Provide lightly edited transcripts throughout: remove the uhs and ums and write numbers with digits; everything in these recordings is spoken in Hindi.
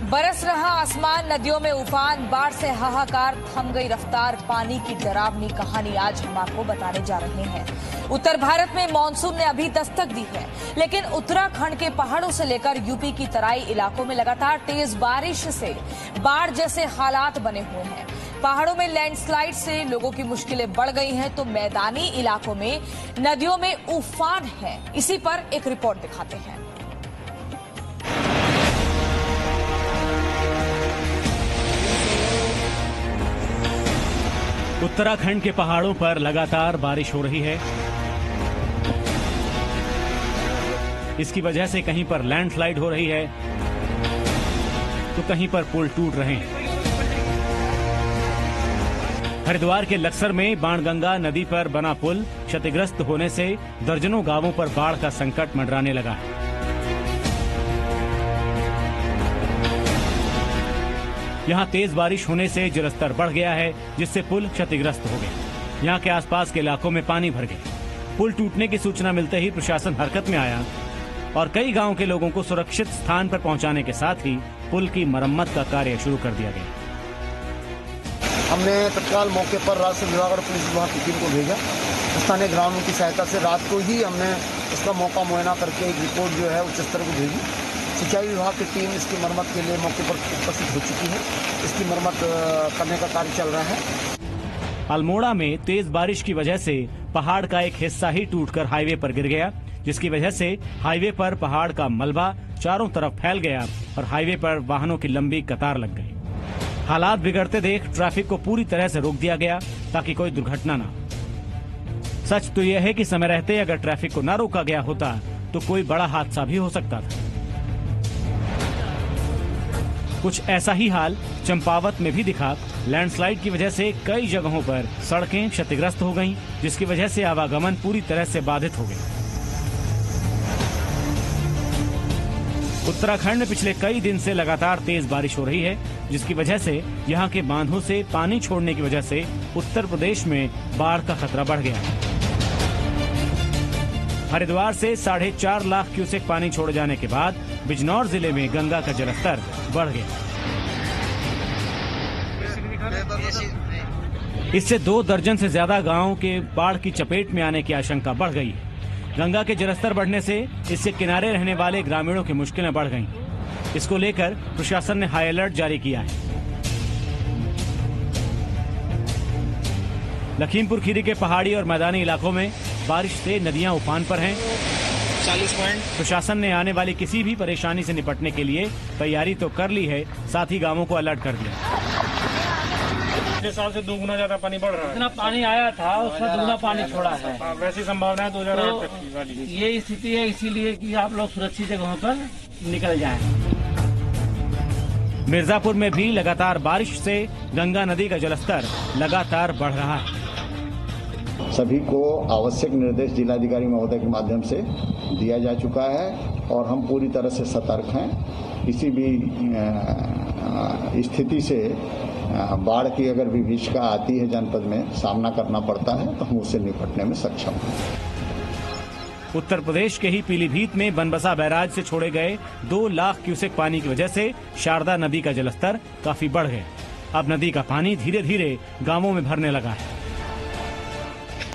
बरस रहा आसमान, नदियों में उफान, बाढ़ से हाहाकार, थम गई रफ्तार। पानी की डरावनी कहानी आज हम आपको बताने जा रहे हैं। उत्तर भारत में मानसून ने अभी दस्तक दी है, लेकिन उत्तराखंड के पहाड़ों से लेकर यूपी की तराई इलाकों में लगातार तेज बारिश से बाढ़ जैसे हालात बने हुए हैं। पहाड़ों में लैंडस्लाइड से लोगों की मुश्किलें बढ़ गई हैं, तो मैदानी इलाकों में नदियों में उफान है। इसी पर एक रिपोर्ट दिखाते हैं। उत्तराखंड के पहाड़ों पर लगातार बारिश हो रही है। इसकी वजह से कहीं पर लैंडस्लाइड हो रही है तो कहीं पर पुल टूट रहे हैं। हरिद्वार के लक्सर में बाणगंगा नदी पर बना पुल क्षतिग्रस्त होने से दर्जनों गांवों पर बाढ़ का संकट मंडराने लगा है। यहाँ तेज बारिश होने से जलस्तर बढ़ गया है, जिससे पुल क्षतिग्रस्त हो गया। यहाँ के आसपास के इलाकों में पानी भर गया। पुल टूटने की सूचना मिलते ही प्रशासन हरकत में आया और कई गांव के लोगों को सुरक्षित स्थान पर पहुंचाने के साथ ही पुल की मरम्मत का कार्य शुरू कर दिया गया। हमने तत्काल मौके पर राजस्व विभाग और पुलिस विभाग की टीम को भेजा। स्थानीय ग्रामीणों की सहायता से रात को ही हमने इसका मौका मुआयना करके एक रिपोर्ट जो है उच्च स्तर को भेजी। सिंचाई विभाग की टीम इसकी मरम्मत के लिए मौके पर उपस्थित हो चुकी है। इसकी मरम्मत करने का कार्य चल रहा है। अल्मोड़ा में तेज बारिश की वजह से पहाड़ का एक हिस्सा ही टूटकर हाईवे पर गिर गया, जिसकी वजह से हाईवे पर पहाड़ का मलबा चारों तरफ फैल गया और हाईवे पर वाहनों की लंबी कतार लग गई। हालात बिगड़ते देख ट्रैफिक को पूरी तरह से रोक दिया गया ताकि कोई दुर्घटना न हो। सच तो यह है कि समय रहते अगर ट्रैफिक को न रोका गया होता तो कोई बड़ा हादसा भी हो सकता था। कुछ ऐसा ही हाल चंपावत में भी दिखा। लैंडस्लाइड की वजह से कई जगहों पर सड़कें क्षतिग्रस्त हो गईं, जिसकी वजह से आवागमन पूरी तरह से बाधित हो गया। उत्तराखंड में पिछले कई दिन से लगातार तेज बारिश हो रही है, जिसकी वजह से यहाँ के बांधों से पानी छोड़ने की वजह से उत्तर प्रदेश में बाढ़ का खतरा बढ़ गया है। हरिद्वार से 4.5 लाख क्यूसेक पानी छोड़े जाने के बाद बिजनौर जिले में गंगा का जलस्तर बढ़ गया। इससे 2 दर्जन से ज्यादा गांवों के बाढ़ की चपेट में आने की आशंका बढ़ गई है। गंगा के जलस्तर बढ़ने से इससे किनारे रहने वाले ग्रामीणों की मुश्किलें बढ़ गईं। इसको लेकर प्रशासन ने हाई अलर्ट जारी किया है। लखीमपुर खीरी के पहाड़ी और मैदानी इलाकों में बारिश से नदियां उफान पर हैं। 40 पॉइंट। प्रशासन ने आने वाली किसी भी परेशानी से निपटने के लिए तैयारी तो कर ली है, साथ ही गांवों को अलर्ट कर दिया। पिछले साल से 2 गुना ज्यादा पानी बढ़ रहा है। जितना पानी आया था उसमें 2 गुना पानी छोड़ा है। वैसी संभावना है 2008 तक की वाली। ये स्थिति है, इसीलिए कि आप लोग सुरक्षित जगहों पर निकल जाएं। मिर्जापुर में भी लगातार बारिश से गंगा नदी का जलस्तर लगातार बढ़ रहा है। सभी को आवश्यक निर्देश जिलाधिकारी महोदय के माध्यम से दिया जा चुका है और हम पूरी तरह से सतर्क हैं। किसी भी स्थिति से बाढ़ की अगर विभीषिका आती है जनपद में सामना करना पड़ता है तो हम उससे निपटने में सक्षम हैं। उत्तर प्रदेश के ही पीलीभीत में बनबसा बैराज से छोड़े गए 2 लाख क्यूसेक पानी की वजह से शारदा नदी का जलस्तर काफी बढ़ गया। अब नदी का पानी धीरे धीरे गांवों में भरने लगा है।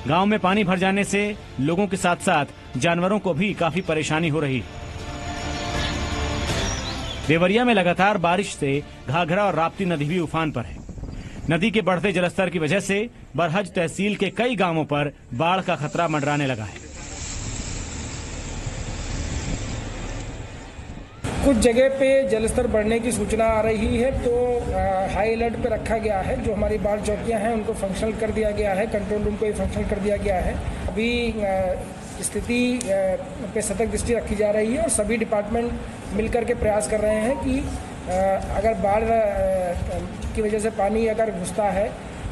गांव में पानी भर जाने से लोगों के साथ साथ जानवरों को भी काफी परेशानी हो रही है। देवरिया में लगातार बारिश से घाघरा और राप्ती नदी भी उफान पर है। नदी के बढ़ते जलस्तर की वजह से बरहज तहसील के कई गांवों पर बाढ़ का खतरा मंडराने लगा है। कुछ जगह पे जलस्तर बढ़ने की सूचना आ रही है, तो हाई अलर्ट पे रखा गया है। जो हमारी बाढ़ चौकियां हैं उनको फंक्शनल कर दिया गया है, कंट्रोल रूम को भी फंक्शनल कर दिया गया है। अभी स्थिति पे सतर्क दृष्टि रखी जा रही है और सभी डिपार्टमेंट मिलकर के प्रयास कर रहे हैं कि अगर बाढ़ की वजह से पानी अगर घुसता है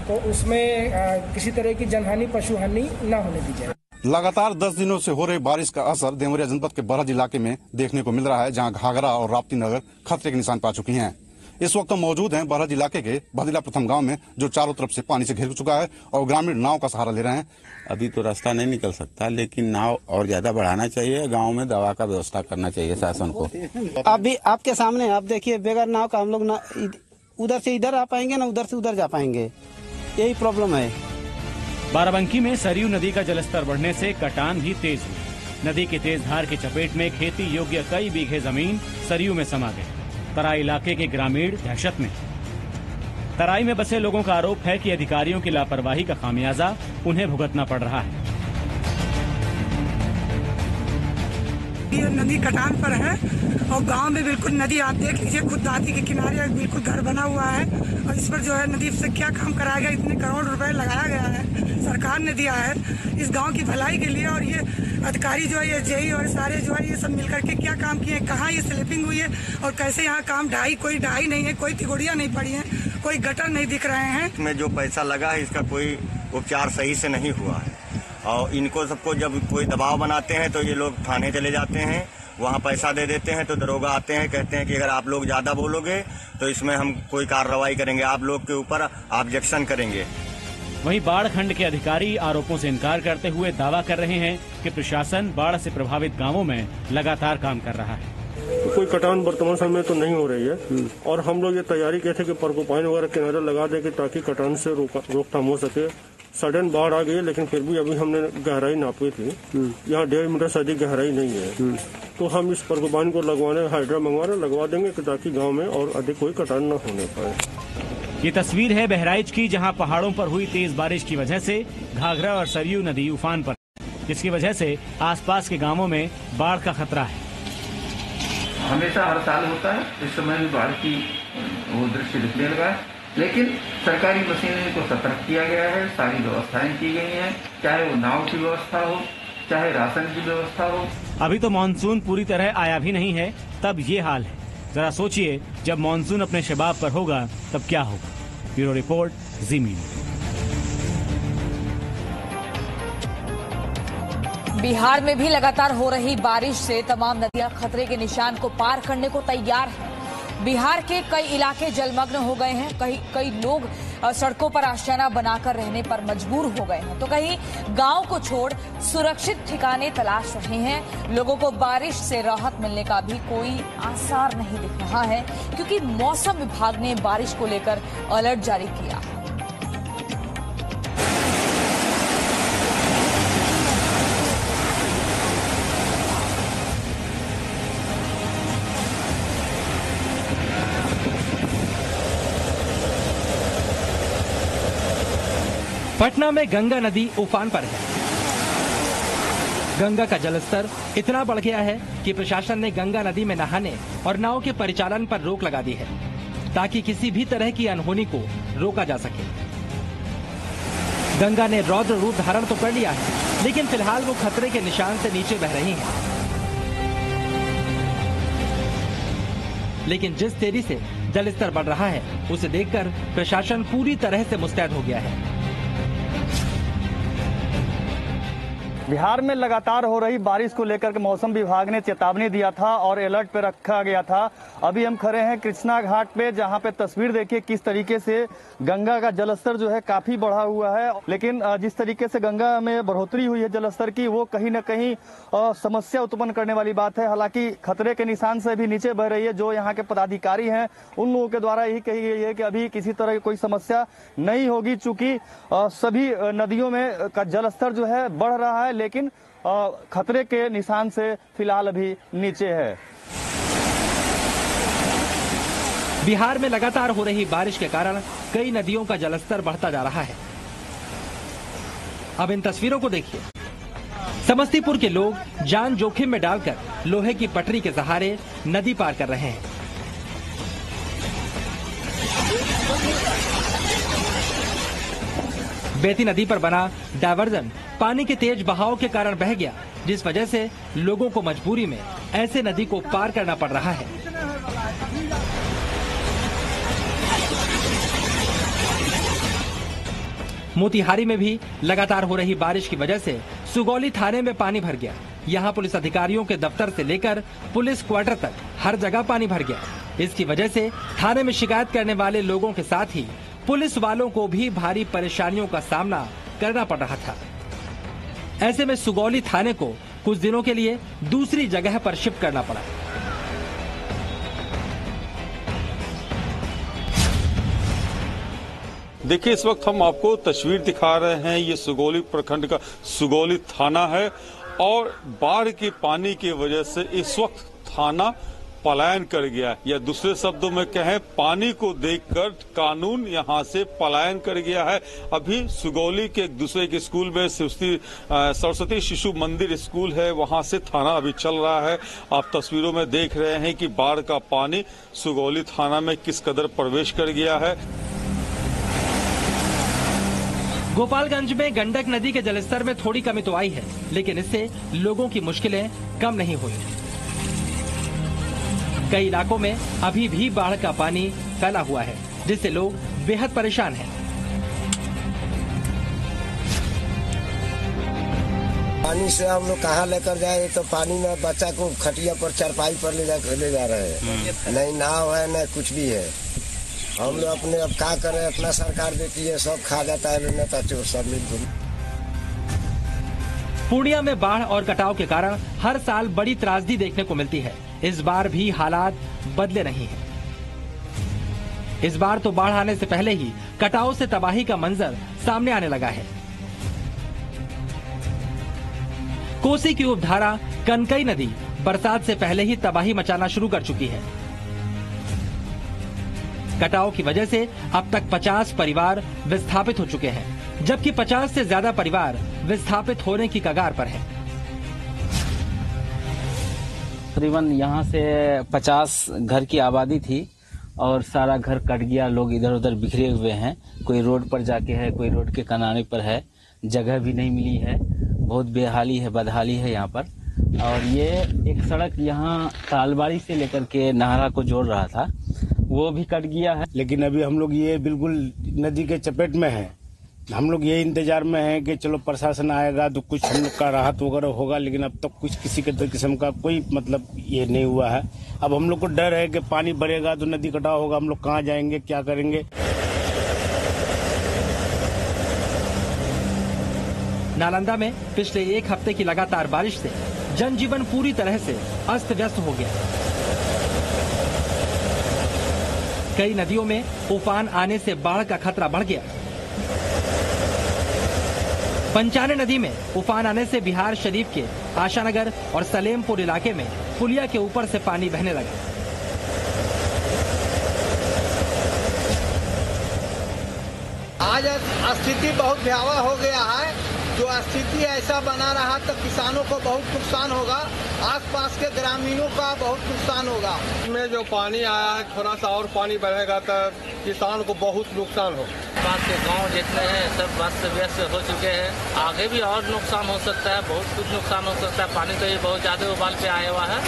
तो उसमें किसी तरह की जनहानि, पशुहानि न होने दी जाए। लगातार 10 दिनों से हो रही बारिश का असर देवरिया जनपद के बरहज इलाके में देखने को मिल रहा है, जहां घाघरा और राप्ती नगर खतरे के निशान पा चुकी हैं। इस वक्त हम मौजूद हैं बहराइच इलाके के भदिला प्रथम गांव में, जो चारों तरफ से पानी से घिर चुका है और ग्रामीण नाव का सहारा ले रहे हैं। अभी तो रास्ता नहीं निकल सकता, लेकिन नाव और ज्यादा बढ़ाना चाहिए। गांव में दवा का व्यवस्था करना चाहिए शासन को। अभी आपके सामने आप देखिए, बगैर नाव का हम लोग ना उधर से इधर आ पाएंगे ना उधर से उधर जा पाएंगे, यही प्रॉब्लम है। बाराबंकी में सरयू नदी का जलस्तर बढ़ने से कटान भी तेज हुई। नदी की तेज धार की चपेट में खेती योग्य कई बीघे जमीन सरयू में समा गए। तराई इलाके के ग्रामीण दहशत में। तराई में बसे लोगों का आरोप है कि अधिकारियों की लापरवाही का खामियाजा उन्हें भुगतना पड़ रहा है। ये नदी कटान पर है और गांव में बिल्कुल नदी, आप देख लीजिए, खुद दाती के किनारे बिल्कुल घर बना हुआ है और इस पर जो है नदी से क्या काम कराया गया, इतने करोड़ रुपए लगाया गया है, सरकार ने दिया है इस गांव की भलाई के लिए। और ये अधिकारी जो है, ये जेई और सारे जो है, ये सब मिलकर के क्या काम किए, कहाँ ये स्लिपिंग हुई है और कैसे यहाँ काम कोई ढाई नहीं है, कोई तिगोड़ियाँ नहीं पड़ी है, कोई गटर नहीं दिख रहे हैं। इसमें जो पैसा लगा है इसका कोई उपचार सही से नहीं हुआ है और इनको सबको जब कोई दबाव बनाते हैं तो ये लोग थाने चले जाते हैं, वहाँ पैसा दे देते हैं तो दरोगा आते हैं, कहते हैं कि अगर आप लोग ज्यादा बोलोगे तो इसमें हम कोई कार्रवाई करेंगे, आप लोग के ऊपर ऑब्जेक्शन करेंगे। वहीं बाढ़ खंड के अधिकारी आरोपों से इनकार करते हुए दावा कर रहे हैं कि प्रशासन बाढ़ से प्रभावित गांवों में लगातार काम कर रहा है। तो कोई कटान वर्तमान समय में तो नहीं हो रही है और हम लोग ये तैयारी कहते कि परकोपाइन वगैरह किनारे लगा देंगे ताकि कटान से रोकथाम हो सके। सडन बाढ़ आ गई लेकिन फिर भी अभी हमने गहराई नापी थी, यहाँ 1.5 मीटर से अधिक गहराई नहीं है, तो हम इस परकोपाइन को लगवाने हाइड्रा लगवा देंगे ताकि गाँव में और अधिक कोई कटान न होने पाए। ये तस्वीर है बहराइच की, जहां पहाड़ों पर हुई तेज बारिश की वजह से घाघरा और सरयू नदी उफान पर, जिसकी वजह से आसपास के गांवों में बाढ़ का खतरा है। हमेशा हर साल होता है, इस समय भी बाढ़ की वो दृश्य दिखने लगा है, लेकिन सरकारी मशीनरी को सतर्क किया गया है, सारी व्यवस्थाएं की गई हैं, चाहे वो नाव की व्यवस्था हो, चाहे राशन की व्यवस्था हो। अभी तो मानसून पूरी तरह आया भी नहीं है, तब ये हाल है। जरा सोचिए, जब मानसून अपने शबाब पर होगा तब क्या होगा। ब्यूरो रिपोर्ट, जी मीडिया। बिहार में भी लगातार हो रही बारिश से तमाम नदियां खतरे के निशान को पार करने को तैयार हैं। बिहार के कई इलाके जलमग्न हो गए हैं, कई लोग सड़कों पर आशियाना बनाकर रहने पर मजबूर हो गए हैं, तो कहीं गांव को छोड़ सुरक्षित ठिकाने तलाश रहे हैं। लोगों को बारिश से राहत मिलने का भी कोई आसार नहीं दिख रहा है, क्योंकि मौसम विभाग ने बारिश को लेकर अलर्ट जारी किया है। पटना में गंगा नदी उफान पर है। गंगा का जलस्तर इतना बढ़ गया है कि प्रशासन ने गंगा नदी में नहाने और नाव के परिचालन पर रोक लगा दी है, ताकि किसी भी तरह की अनहोनी को रोका जा सके। गंगा ने रौद्र रूप धारण तो कर लिया है, लेकिन फिलहाल वो खतरे के निशान से नीचे बह रही है। लेकिन जिस तेजी से जलस्तर बढ़ रहा है, उसे देखकर प्रशासन पूरी तरह से मुस्तैद हो गया है। बिहार में लगातार हो रही बारिश को लेकर के मौसम विभाग ने चेतावनी दिया था और अलर्ट पे रखा गया था। अभी हम खड़े हैं कृष्णा घाट पे, जहां पे तस्वीर देखिए किस तरीके से गंगा का जलस्तर जो है काफी बढ़ा हुआ है, लेकिन जिस तरीके से गंगा में बढ़ोतरी हुई है जलस्तर की, वो कहीं न कहीं समस्या उत्पन्न करने वाली बात है। हालांकि खतरे के निशान से भी नीचे बह रही है। जो यहाँ के पदाधिकारी हैं उन लोगों के द्वारा यही कही गई है कि अभी किसी तरह की कोई समस्या नहीं होगी, चूंकि सभी नदियों में का जलस्तर जो है बढ़ रहा है, लेकिन खतरे के निशान से फिलहाल अभी नीचे है। बिहार में लगातार हो रही बारिश के कारण कई नदियों का जलस्तर बढ़ता जा रहा है। अब इन तस्वीरों को देखिए। समस्तीपुर के लोग जान जोखिम में डालकर लोहे की पटरी के सहारे नदी पार कर रहे हैं। बेती नदी पर बना डायवर्जन पानी के तेज बहाव के कारण बह गया, जिस वजह से लोगों को मजबूरी में ऐसे नदी को पार करना पड़ रहा है। मोतिहारी में भी लगातार हो रही बारिश की वजह से सुगौली थाने में पानी भर गया। यहाँ पुलिस अधिकारियों के दफ्तर से लेकर पुलिस क्वार्टर तक हर जगह पानी भर गया। इसकी वजह से थाने में शिकायत करने वाले लोगों के साथ ही पुलिस वालों को भी भारी परेशानियों का सामना करना पड़ रहा था। ऐसे में सुगौली थाने को कुछ दिनों के लिए दूसरी जगह पर शिफ्ट करना पड़ा। देखिए, इस वक्त हम आपको तस्वीर दिखा रहे हैं। ये सुगौली प्रखंड का सुगौली थाना है और बाढ़ के पानी की वजह से इस वक्त थाना पलायन कर गया है, या दूसरे शब्दों में कहें पानी को देखकर कानून यहां से पलायन कर गया है। अभी सुगौली के एक दूसरे के स्कूल में सरस्वती शिशु मंदिर स्कूल है, वहां से थाना अभी चल रहा है। आप तस्वीरों में देख रहे हैं कि बाढ़ का पानी सुगौली थाना में किस कदर प्रवेश कर गया है। गोपालगंज में गंडक नदी के जलस्तर में थोड़ी कमी तो आई है, लेकिन इससे लोगों की मुश्किलें कम नहीं हुई। कई इलाकों में अभी भी बाढ़ का पानी फैला हुआ है, जिससे लोग बेहद परेशान हैं। पानी से हम लोग कहाँ लेकर जाए, तो पानी में बच्चा को खटिया पर चारपाई पर ले जा रहे हैं। नहीं नाव है न कुछ भी है। हम लोग अपने अब क्या करें, अपना सरकार देती है, सब खा जाता है नेता चोर सब मिलकर। पूर्णिया में बाढ़ और कटाव के कारण हर साल बड़ी त्रासदी देखने को मिलती है। इस बार भी हालात बदले नहीं हैं। इस बार तो बाढ़ आने से पहले ही कटाव से तबाही का मंजर सामने आने लगा है। कोसी की उपधारा कनकई नदी बरसात से पहले ही तबाही मचाना शुरू कर चुकी है। कटाव की वजह से अब तक 50 परिवार विस्थापित हो चुके हैं, जबकि 50 से ज्यादा परिवार विस्थापित होने की कगार पर है। तकरीबन यहाँ से 50 घर की आबादी थी और सारा घर कट गया। लोग इधर उधर बिखरे हुए हैं, कोई रोड पर जाके है, कोई रोड के किनारे पर है, जगह भी नहीं मिली है। बहुत बेहाली है, बदहाली है यहाँ पर। और ये एक सड़क यहाँ तालबाड़ी से लेकर के नाहरा को जोड़ रहा था, वो भी कट गया है। लेकिन अभी हम लोग ये बिल्कुल नदी के चपेट में है। हम लोग ये इंतजार में हैं कि चलो प्रशासन आएगा तो कुछ हम लोग का राहत वगैरह होगा, लेकिन अब तक कुछ किसी के किस्म का कोई मतलब ये नहीं हुआ है। अब हम लोग को डर है कि पानी बढ़ेगा तो नदी कटाव होगा, हम लोग कहाँ जाएंगे, क्या करेंगे। नालंदा में पिछले एक हफ्ते की लगातार बारिश से जनजीवन पूरी तरह से अस्त व्यस्त हो गया। कई नदियों में उफान आने से बाढ़ का खतरा बढ़ गया। पंचाने नदी में उफान आने से बिहार शरीफ के आशानगर और सलेमपुर इलाके में पुलिया के ऊपर से पानी बहने लगा। आज स्थिति बहुत भयावह हो गया है। जो स्थिति ऐसा बना रहा तो किसानों को बहुत नुकसान होगा, आसपास के ग्रामीणों का बहुत नुकसान होगा। इसमें जो पानी आया है, थोड़ा सा और पानी बढ़ेगा तो किसान को बहुत नुकसान हो। आसपास के गांव जितने हैं सब अस्त व्यस्त हो चुके हैं। आगे भी और नुकसान हो सकता है, बहुत कुछ नुकसान हो सकता है। पानी तो ये बहुत ज्यादा उबाल पे आया हुआ है।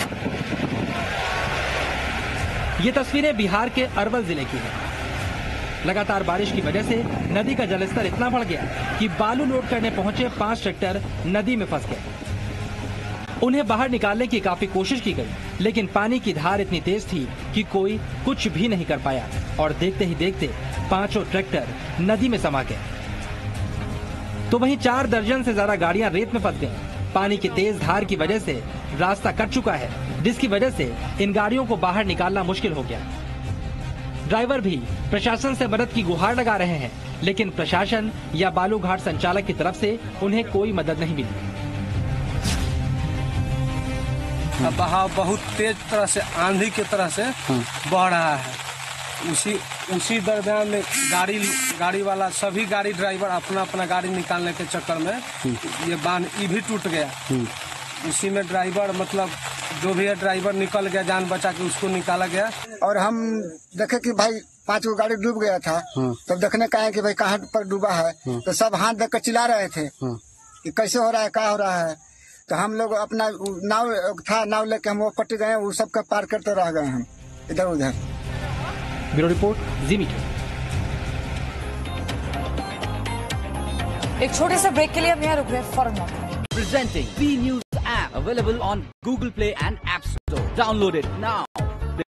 ये तस्वीरें बिहार के अरवल जिले की है। लगातार बारिश की वजह से नदी का जलस्तर इतना बढ़ गया कि बालू लोड करने पहुंचे 5 ट्रैक्टर नदी में फंस गए। उन्हें बाहर निकालने की काफी कोशिश की गई, लेकिन पानी की धार इतनी तेज थी कि कोई कुछ भी नहीं कर पाया और देखते ही देखते 5 ट्रैक्टर नदी में समा गए। तो वहीं 4 दर्जन से ज्यादा गाड़ियां रेत में फंस गईं। पानी की तेज धार की वजह से रास्ता कट चुका है, जिसकी वजह से इन गाड़ियों को बाहर निकालना मुश्किल हो गया। ड्राइवर भी प्रशासन से मदद की गुहार लगा रहे हैं, लेकिन प्रशासन या बालू घाट संचालक की तरफ से उन्हें कोई मदद नहीं मिली। बहाव बहुत तेज तरह से आंधी की तरह से बह रहा है। उसी दरमियान में गाड़ी वाला सभी गाड़ी ड्राइवर अपना अपना गाड़ी निकालने के चक्कर में ये बांध भी टूट गया। उसी में ड्राइवर मतलब जो भी है ड्राइवर निकल गया, जान बचा के उसको निकाला गया। और हम देखे कि भाई 5 गो गाड़ी डूब गया था, तब देखने का है कि भाई कहाँ पर डूबा है, तो सब हाथ देख कर चिल्ला रहे थे कि कैसे हो रहा है, क्या हो रहा है। तो हम लोग अपना नाव था, नाव लेके हम वो पट्टी गए, वो सबका पार करते रह गए हम इधर उधर। ब्यूरो रिपोर्ट, जी मीडिया। एक छोटे से ब्रेक के लिए हम यहाँ रुक रहे हैं, फौरन लौट। Presenting B News app available on Google Play and App Store. Download it now.